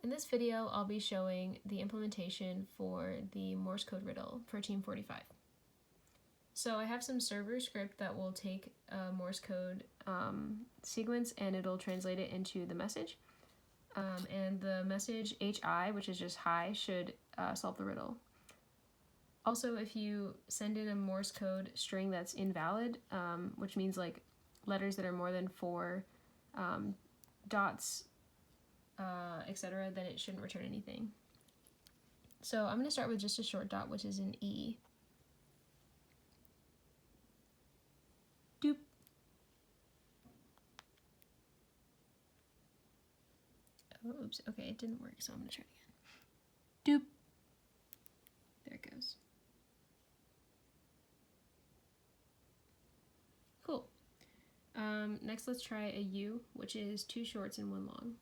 In this video, I'll be showing the implementation for the Morse code riddle for Team 45. So I have some server script that will take a Morse code sequence and it'll translate it into the message. And the message HI, which is just hi, should solve the riddle. Also, if you send in a Morse code string that's invalid, which means like letters that are more than 4 dots, etc., then it shouldn't return anything. So I'm going to start with just a short dot, which is an E. Doop. Oh, oops. Okay, it didn't work, so I'm going to try it again. Doop. There it goes. Cool. Next, let's try a U, which is 2 shorts and 1 long.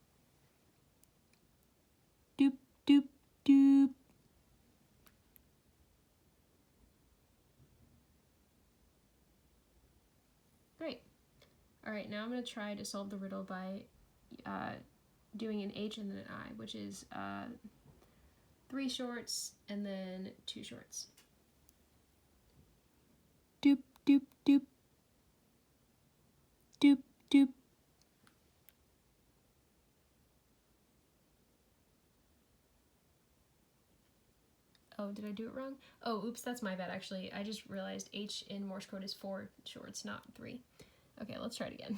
Doop, doop, doop. Great. All right, now I'm going to try to solve the riddle by doing an H and then an I, which is 3 shorts and then 2 shorts. Doop, doop, doop. Doop, doop. Oh, did I do it wrong? Oh, oops, that's my bad, actually. I just realized H in Morse code is 4 shorts, not 3. Okay, let's try it again.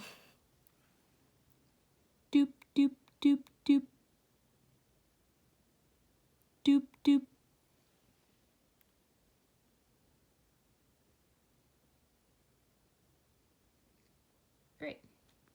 Doop, doop, doop, doop. Doop, doop,